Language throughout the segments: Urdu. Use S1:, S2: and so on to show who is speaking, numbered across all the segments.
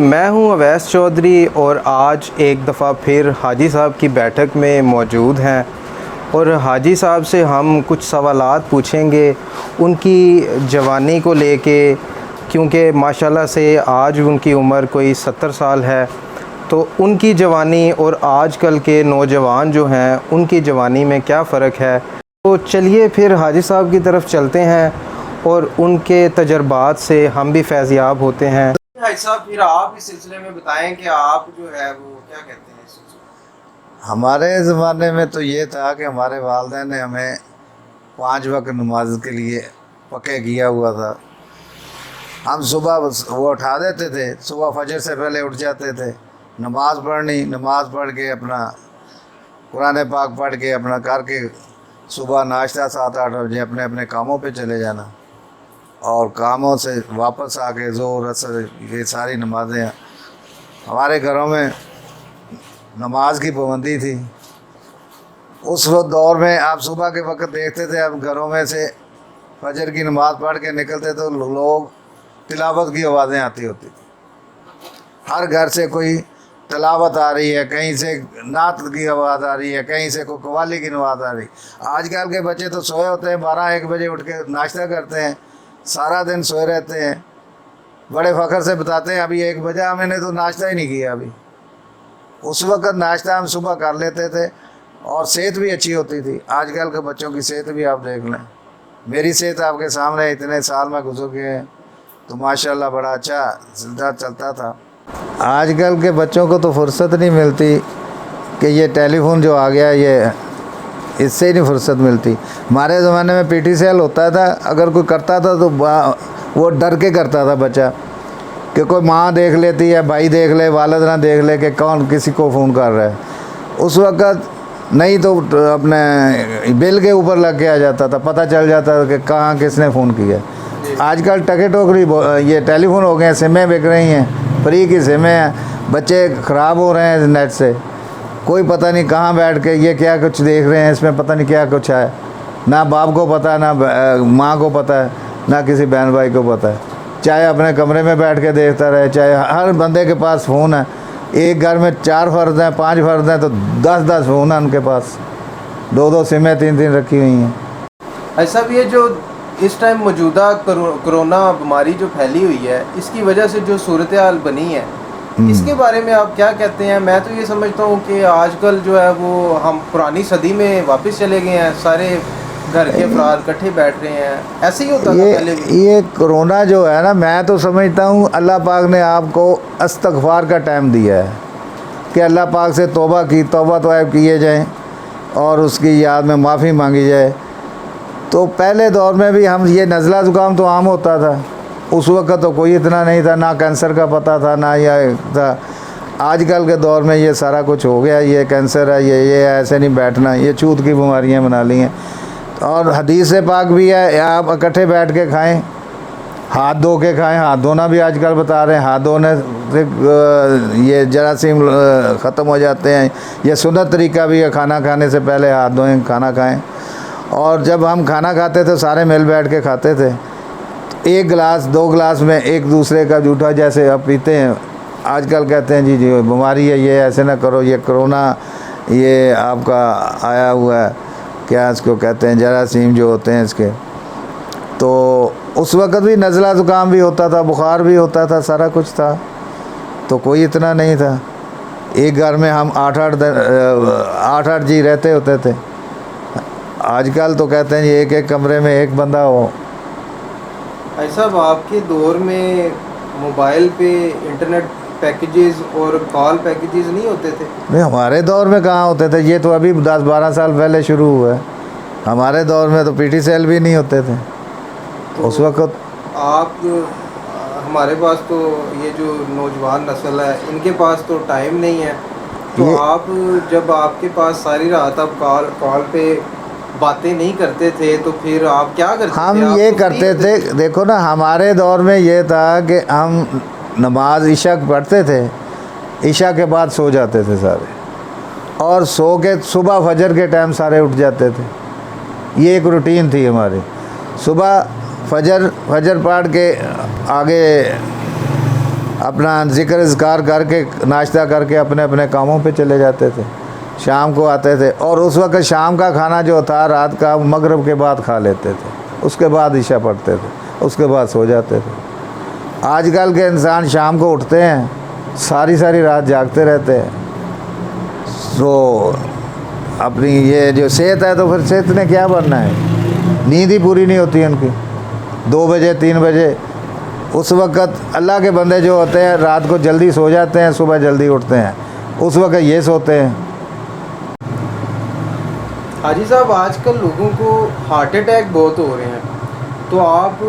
S1: میں ہوں اویس چودھری اور آج ایک دفعہ پھر حاجی صاحب کی بیٹھک میں موجود ہیں اور حاجی صاحب سے ہم کچھ سوالات پوچھیں گے ان کی جوانی کو لے کے، کیونکہ ماشاءاللہ سے آج ان کی عمر کوئی 70 سال ہے، تو ان کی جوانی اور آج کل کے نوجوان جو ہیں ان کی جوانی میں کیا فرق ہے۔ تو چلیے پھر حاجی صاحب کی طرف چلتے ہیں اور ان کے تجربات سے ہم بھی فیض یاب ہوتے ہیں۔ حاجی صاحب پھر آپ اس سلسلے میں بتائیں کہ آپ جو ہے وہ کیا کہتے ہیں اس سلسلے میں؟
S2: ہمارے زمانے میں تو یہ تھا کہ ہمارے والدین نے ہمیں 5 وقت نماز کے لیے پکے کیا ہوا تھا۔ ہم صبح وہ اٹھا دیتے تھے، صبح فجر سے پہلے اٹھ جاتے تھے، نماز پڑھنی، نماز پڑھ کے اپنا قرآن پاک پڑھ کے اپنا کر کے صبح ناشتہ 7-8 بجے اپنے اپنے کاموں پہ چلے جانا، اور کاموں سے واپس آ کے ظہر عصر یہ ساری نمازیں ہمارے گھروں میں نماز کی پابندی تھی۔ اس وقت دور میں آپ صبح کے وقت دیکھتے تھے، اب گھروں میں سے فجر کی نماز پڑھ کے نکلتے تو لوگ تلاوت کی آوازیں آتی ہوتی تھی، ہر گھر سے کوئی تلاوت آ رہی ہے، کہیں سے نعت کی آواز آ رہی ہے، کہیں سے کوئی قوالی کی آواز آ رہی۔ آج کل کے بچے تو سوئے ہوتے ہیں، 12-1 بجے اٹھ کے ناشتہ کرتے ہیں، سارا دن سوئے رہتے ہیں، بڑے فخر سے بتاتے ہیں ابھی 1 بجا میں نے تو ناشتہ ہی نہیں کیا ابھی۔ اس وقت ناشتہ ہم صبح کر لیتے تھے اور صحت بھی اچھی ہوتی تھی۔ آج کل کے بچوں کی صحت بھی آپ دیکھ لیں، میری صحت آپ کے سامنے، اتنے سال میں گزر گئے ہیں تو ماشاءاللہ بڑا اچھا زندہ چلتا تھا۔ آج کل کے بچوں کو تو فرصت نہیں ملتی کہ یہ ٹیلی فون جو آ گیا یہ اس سے ہی نہیں فرصت ملتی۔ ہمارے زمانے میں پی ٹی سیل ہوتا تھا، اگر کوئی کرتا تھا تو وہ ڈر کے کرتا تھا بچہ، کہ کوئی ماں دیکھ لیتی ہے، بھائی دیکھ لے، والد نہ دیکھ لے کہ کون کسی کو فون کر رہا ہے۔ اس وقت نہیں تو اپنے بل کے اوپر لگ کے آ جاتا تھا، پتہ چل جاتا تھا کہ کہاں کس نے فون کیا۔ آج کل ٹکے ٹوکری یہ ٹیلی فون ہو گئے ہیں، سمیں بک رہی ہیں، فری کی سمیں ہیں، بچے خراب ہو رہے ہیں نیٹ سے، کوئی پتہ نہیں کہاں بیٹھ کے یہ کیا کچھ دیکھ رہے ہیں، اس میں پتہ نہیں کیا کچھ ہے، نہ باپ کو پتہ ہے، نہ ماں کو پتہ ہے، نہ کسی بہن بھائی کو پتہ ہے۔ چاہے اپنے کمرے میں بیٹھ کے دیکھتا رہے، چاہے ہر بندے کے پاس فون ہے، ایک گھر میں 4 فرد ہیں، 5 فرد ہیں تو 10 فون ہیں ان کے پاس، 2 سمیں 3 رکھی ہوئی ہیں۔
S1: ایسا بھی ہے جو اس ٹائم موجودہ کرونا بیماری جو پھیلی ہوئی ہے، اس کی وجہ سے جو صورتحال بنی ہے، اس کے بارے میں آپ کیا کہتے ہیں؟ میں تو یہ سمجھتا ہوں کہ آج کل جو ہے وہ ہم پرانی صدی میں واپس چلے گئے ہیں، سارے گھر کے افراد اکٹھے بیٹھ رہے ہیں، ایسے ہی ہوتا تھا پہلے بھی۔
S2: یہ کرونا جو ہے نا، میں تو سمجھتا ہوں اللہ پاک نے آپ کو استغفار کا ٹائم دیا ہے کہ اللہ پاک سے توبہ طائب کیے جائیں اور اس کی یاد میں معافی مانگی جائے۔ تو پہلے دور میں بھی ہم یہ نزلہ زکام تو عام ہوتا تھا، اس وقت تو کوئی اتنا نہیں تھا، نہ کینسر کا پتہ تھا، نہ یہ تھا۔ آج کل کے دور میں یہ سارا کچھ ہو گیا، یہ کینسر ہے، یہ ایسے نہیں بیٹھنا، یہ چھوت کی بیماریاں بنا لی ہیں۔ اور حدیث پاک بھی ہے، آپ اکٹھے بیٹھ کے کھائیں، ہاتھ دھو کے کھائیں، ہاتھ دھونا بھی آج کل بتا رہے ہیں، ہاتھ دھونے سے یہ جراثیم ختم ہو جاتے ہیں۔ یہ سنت طریقہ بھی ہے، کھانا کھانے سے پہلے ہاتھ دھوئیں، کھانا کھائیں۔ اور جب ہم کھانا کھاتے تھے سارے مل بیٹھ کے کھاتے تھے، 1 گلاس 2 گلاس میں ایک دوسرے کا جھوٹا جیسے اب پیتے ہیں۔ آج کل کہتے ہیں جی بیماری ہے، یہ ایسے نہ کرو، یہ کرونا یہ آپ کا آیا ہوا ہے، کیا اس کو کہتے ہیں، جراثیم جو ہوتے ہیں اس کے۔ تو اس وقت بھی نزلہ زکام بھی ہوتا تھا، بخار بھی ہوتا تھا، سارا کچھ تھا، تو کوئی اتنا نہیں تھا۔ ایک گھر میں ہم 8 جی رہتے ہوتے تھے۔ آج کل تو کہتے ہیں یہ ایک کمرے میں ایک بندہ ہو۔
S1: ایسا آپ کے دور میں موبائل پہ انٹرنیٹ پیکیجز اور کال پیکیجز نہیں ہوتے تھے؟
S2: نہیں، ہمارے دور میں کہاں ہوتے تھے، یہ تو ابھی 10-12 سال پہلے شروع ہوا ہے۔ ہمارے دور میں تو پی ٹی سیل بھی نہیں ہوتے تھے اس وقت۔
S1: آپ ہمارے پاس تو یہ جو نوجوان نسل ہے ان کے پاس تو ٹائم نہیں ہے، تو آپ جب آپ کے پاس ساری رات آپ کال پہ باتیں نہیں کرتے تھے تو پھر آپ کیا کرتے تھے؟
S2: ہم یہ کرتے تھے، دیکھو نا، ہمارے دور میں یہ تھا کہ ہم نماز عشاء پڑھتے تھے، عشاء کے بعد سو جاتے تھے سارے، اور سو کے صبح فجر کے ٹائم سارے اٹھ جاتے تھے۔ یہ ایک روٹین تھی ہماری، صبح فجر پڑھ کے آگے اپنا ذکر اذکار کر کے ناشتہ کر کے اپنے اپنے کاموں پہ چلے جاتے تھے، شام کو آتے تھے، اور اس وقت شام کا کھانا جو تھا رات کا مغرب کے بعد کھا لیتے تھے، اس کے بعد عشاء پڑھتے تھے، اس کے بعد سو جاتے تھے۔ آج کل کے انسان شام کو اٹھتے ہیں، ساری ساری رات جاگتے رہتے ہیں، تو اپنی یہ جو صحت ہے تو پھر صحت نے کیا بننا ہے، نیند ہی پوری نہیں ہوتی ان کی۔ 2 بجے 3 بجے اس وقت اللہ کے بندے جو ہوتے ہیں رات کو جلدی سو جاتے ہیں، صبح جلدی اٹھتے ہیں، اس وقت یہ سوتے ہیں۔
S1: حاجی صاحب آج کل لوگوں کو ہارٹ اٹیک بہت ہو رہے ہیں، تو آپ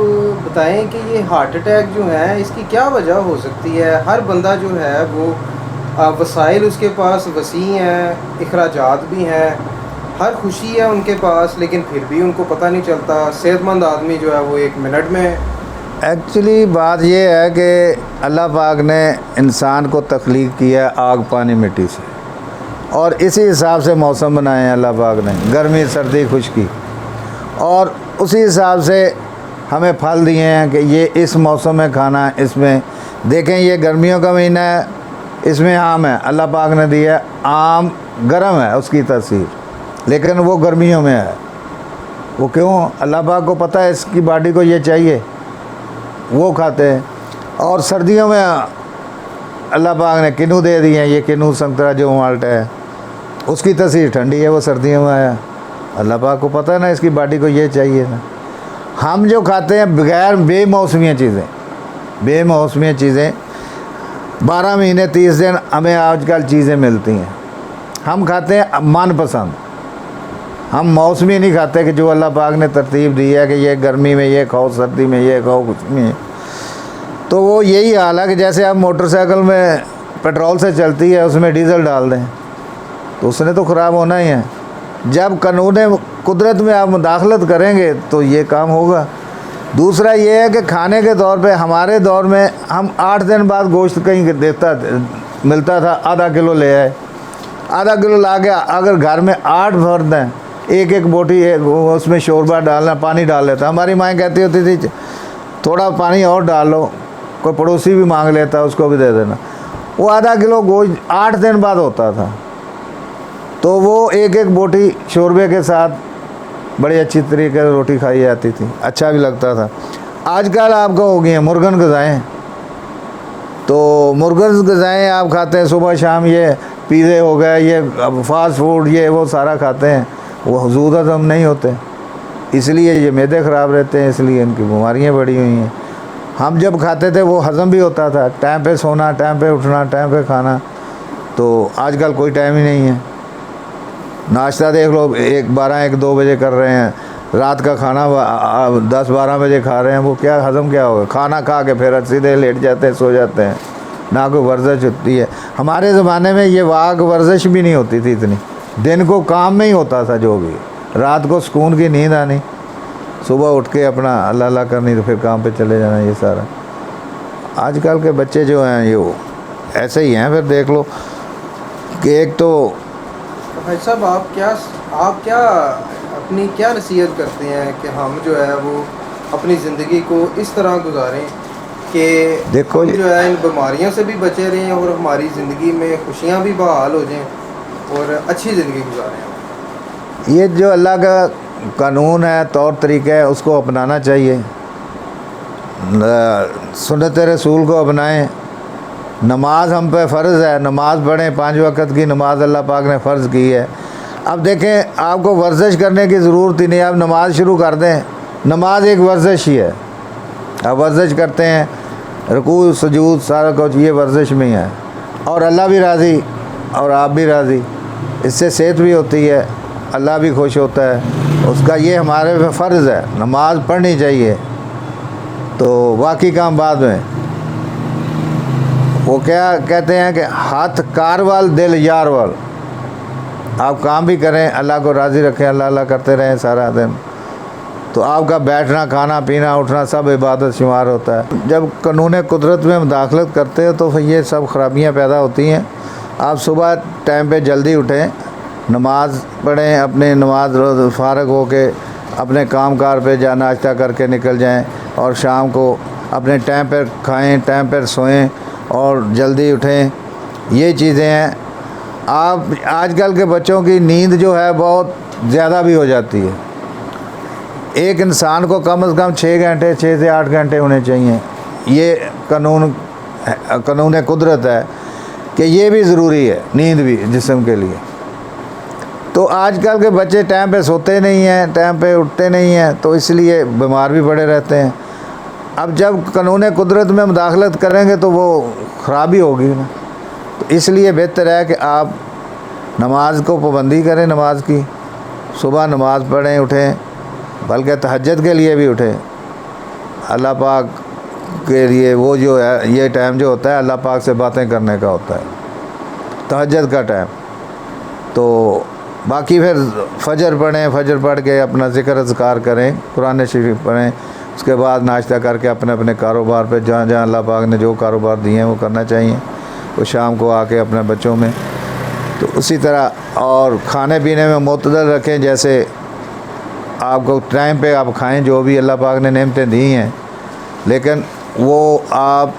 S1: بتائیں کہ یہ ہارٹ اٹیک جو ہے اس کی کیا وجہ ہو سکتی ہے؟ ہر بندہ جو ہے وہ وسائل اس کے پاس وسیع ہیں، اخراجات بھی ہیں، ہر خوشی ہے ان کے پاس، لیکن پھر بھی ان کو پتہ نہیں چلتا۔ صحت مند آدمی جو ہے وہ 1 منٹ میں
S2: ایکچولی بات یہ ہے کہ اللہ پاک نے انسان کو تخلیق کیا ہے آگ پانی مٹی سے، اور اسی حساب سے موسم بنائے ہیں اللہ پاک نے، گرمی سردی خشکی، اور اسی حساب سے ہمیں پھل دیے ہیں کہ یہ اس موسم میں کھانا ہے۔ اس میں دیکھیں یہ گرمیوں کا مہینہ ہے، اس میں آم ہے، اللہ پاک نے دیا ہے، آم گرم ہے اس کی تاثیر، لیکن وہ گرمیوں میں ہے۔ وہ کیوں؟ اللہ پاک کو پتہ ہے اس کی باڈی کو یہ چاہیے، وہ کھاتے ہیں۔ اور سردیوں میں اللہ پاک نے کنو دے دیے ہیں، یہ کنو سنترا جو مالٹا ہے اس کی تاثیر ٹھنڈی ہے، وہ سردیوں میں آیا۔ اللہ پاک کو پتہ ہے نا اس کی باڈی کو یہ چاہیے نا۔ ہم جو کھاتے ہیں بغیر بے موسمیہ چیزیں 12 مہینے 30 دن ہمیں آج کل چیزیں ملتی ہیں، ہم کھاتے ہیں من پسند، ہم موسمی نہیں کھاتے کہ جو اللہ پاک نے ترتیب دی ہے کہ یہ گرمی میں یہ کھاؤ، سردی میں یہ کھاؤ، کچھ نہیں۔ تو وہ یہی حال ہے کہ جیسے آپ موٹر سائیکل میں پیٹرول سے چلتی ہے، اس میں ڈیزل ڈال دیں تو اس نے تو خراب ہونا ہی ہے۔ جب قانون قدرت میں آپ مداخلت کریں گے تو یہ کام ہوگا۔ دوسرا یہ ہے کہ کھانے کے طور پہ ہمارے دور میں ہم 8 دن بعد گوشت کہیں ملتا تھا، آدھا کلو لے آئے، آدھا کلو لا کے اگر گھر میں 8 فرد ہیں، ایک بوٹی اس میں شوربہ ڈالنا، پانی ڈال لیتا۔ ہماری مائیں کہتی ہوتی تھی تھوڑا پانی اور ڈال لو، کوئی پڑوسی بھی مانگ لیتا اس کو بھی دے دینا۔ وہ آدھا کلو گوشت 8 دن بعد ہوتا تھا، تو وہ ایک بوٹی شوربے کے ساتھ بڑی اچھی طریقے سے روٹی کھائی جاتی تھی، اچھا بھی لگتا تھا۔ آج کل آپ کو ہو گئی ہیں مرغن غذائیں، تو مرغن غذائیں آپ کھاتے ہیں صبح شام، یہ پیزے ہو گئے، یہ فاسٹ فوڈ، یہ وہ سارا کھاتے ہیں، وہ حضور ہضم نہیں ہوتے، اس لیے یہ معدے خراب رہتے ہیں، اس لیے ان کی بیماریاں بڑھی ہوئی ہیں۔ ہم جب کھاتے تھے وہ ہضم بھی ہوتا تھا، ٹائم پہ سونا، ٹائم پہ اٹھنا، ٹائم پہ کھانا، تو آج کل کوئی ٹائم ہی نہیں ہے۔ ناشتہ دیکھ لو 1-2 بجے کر رہے ہیں، رات کا کھانا 10-12 بجے کھا رہے ہیں، وہ کیا ہضم کیا ہوگا؟ کھانا کھا کے پھر سیدھے لیٹ جاتے ہیں، سو جاتے ہیں، نہ کوئی ورزش ہوتی ہے۔ ہمارے زمانے میں یہ واک ورزش بھی نہیں ہوتی تھی اتنی، دن کو کام میں ہی ہوتا تھا جو بھی، رات کو سکون کی نیند آنی، صبح اٹھ کے اپنا اللہ اللہ کرنی، تو پھر کام پہ چلے جانا۔ یہ سارا آج کل کے بچے جو ہیں یہ ایسے ہی ہیں۔ پھر دیکھ لو کہ ایک تو
S1: بھائی صاحب آپ کیا اپنی کیا نصیحت کرتے ہیں کہ ہم جو ہے وہ اپنی زندگی کو اس طرح گزاریں کہ
S2: دیکھو
S1: ہم جو ہے ان بیماریوں سے بھی بچے رہیں اور ہماری زندگی میں خوشیاں بھی بحال ہو جائیں اور اچھی زندگی گزاریں؟
S2: یہ جو اللہ کا قانون ہے، طور طریقہ ہے، اس کو اپنانا چاہیے، سنت رسول کو اپنائیں۔ نماز ہم پہ فرض ہے، نماز پڑھیں، 5 وقت کی نماز اللہ پاک نے فرض کی ہے۔ اب دیکھیں آپ کو ورزش کرنے کی ضرورت ہی نہیں، آپ نماز شروع کر دیں، نماز ایک ورزش ہی ہے، آپ ورزش کرتے ہیں، رکوع سجود سارا کچھ یہ ورزش میں ہی ہے، اور اللہ بھی راضی اور آپ بھی راضی، اس سے صحت بھی ہوتی ہے، اللہ بھی خوش ہوتا ہے، اس کا یہ ہمارے پہ فرض ہے، نماز پڑھنی چاہیے۔ تو باقی کام بعد میں، وہ کیا کہتے ہیں کہ ہاتھ کار وال دل یار وال، آپ کام بھی کریں، اللہ کو راضی رکھیں، اللہ اللہ کرتے رہیں سارا دن، تو آپ کا بیٹھنا کھانا پینا اٹھنا سب عبادت شمار ہوتا ہے۔ جب قانون قدرت میں مداخلت کرتے ہیں تو پھر یہ سب خرابیاں پیدا ہوتی ہیں۔ آپ صبح ٹائم پہ جلدی اٹھیں، نماز پڑھیں، اپنے نماز فارغ ہو کے اپنے کام کار پہ جا ناشتہ کر کے نکل جائیں، اور شام کو اپنے ٹائم پر کھائیں، ٹائم پر سوئیں، اور جلدی اٹھیں، یہ چیزیں ہیں۔ آپ آج کل کے بچوں کی نیند جو ہے بہت زیادہ بھی ہو جاتی ہے۔ ایک انسان کو کم از کم 6 گھنٹے 6 سے 8 گھنٹے ہونے چاہیے، یہ قانون قدرت ہے کہ یہ بھی ضروری ہے، نیند بھی جسم کے لیے۔ تو آج کل کے بچے ٹائم پہ سوتے نہیں ہیں، ٹائم پہ اٹھتے نہیں ہیں، تو اس لیے بیمار بھی پڑے رہتے ہیں۔ اب جب قانون قدرت میں مداخلت کریں گے تو وہ خرابی ہوگی نا۔ تو اس لیے بہتر ہے کہ آپ نماز کو پابندی کریں، نماز کی، صبح نماز پڑھیں، اٹھیں، بلکہ تہجد کے لیے بھی اٹھیں۔ اللہ پاک کے لیے وہ جو ہے یہ ٹائم جو ہوتا ہے اللہ پاک سے باتیں کرنے کا ہوتا ہے، تہجد کا ٹائم۔ تو باقی پھر فجر پڑھیں، فجر پڑھ کے اپنا ذکر اذکار کریں، قرآن شریف پڑھیں، اس کے بعد ناشتہ کر کے اپنے اپنے کاروبار پہ جہاں جہاں اللہ پاک نے جو کاروبار دیے ہیں وہ کرنا چاہیے۔ وہ شام کو آ کے اپنے بچوں میں تو اسی طرح، اور کھانے پینے میں معتدل رکھیں، جیسے آپ کو ٹائم پہ آپ کھائیں جو بھی اللہ پاک نے نعمتیں دی ہیں، لیکن وہ آپ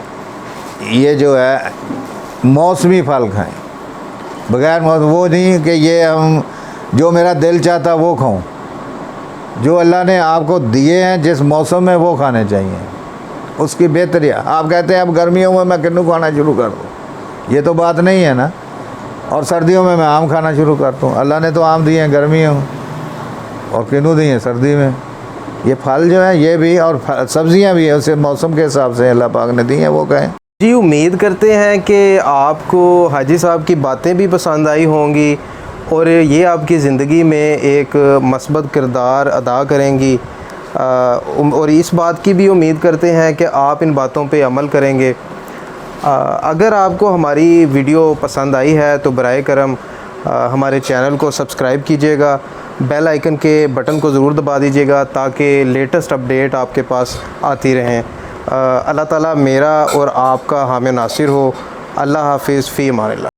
S2: یہ جو ہے موسمی پھل کھائیں، بغیر وہ نہیں کہ یہ ہم جو میرا دل چاہتا وہ کھاؤں۔ جو اللہ نے آپ کو دیے ہیں جس موسم میں وہ کھانے چاہیے، اس کی بہتری۔ آپ کہتے ہیں اب گرمیوں میں کنو کھانا شروع کر دوں، یہ تو بات نہیں ہے نا۔ اور سردیوں میں آم کھانا شروع کرتا ہوں، اللہ نے تو آم دیے ہیں گرمیوں میں اور کنو دیے ہیں سردی میں۔ یہ پھل جو ہیں یہ بھی، اور سبزیاں بھی ہیں، اسے موسم کے حساب سے اللہ پاک نے دی ہیں، وہ کہیں۔
S1: جی امید کرتے ہیں کہ آپ کو حاجی صاحب کی باتیں بھی پسند آئی ہوں گی اور یہ آپ کی زندگی میں ایک مثبت کردار ادا کریں گی، اور اس بات کی بھی امید کرتے ہیں کہ آپ ان باتوں پہ عمل کریں گے۔ اگر آپ کو ہماری ویڈیو پسند آئی ہے تو برائے کرم ہمارے چینل کو سبسکرائب کیجیے گا، بیل آئیکن کے بٹن کو ضرور دبا دیجیے گا تاکہ لیٹسٹ اپڈیٹ آپ کے پاس آتی رہیں۔ اللہ تعالیٰ میرا اور آپ کا حامی ناصر ہو۔ اللہ حافظ، فی امان اللہ۔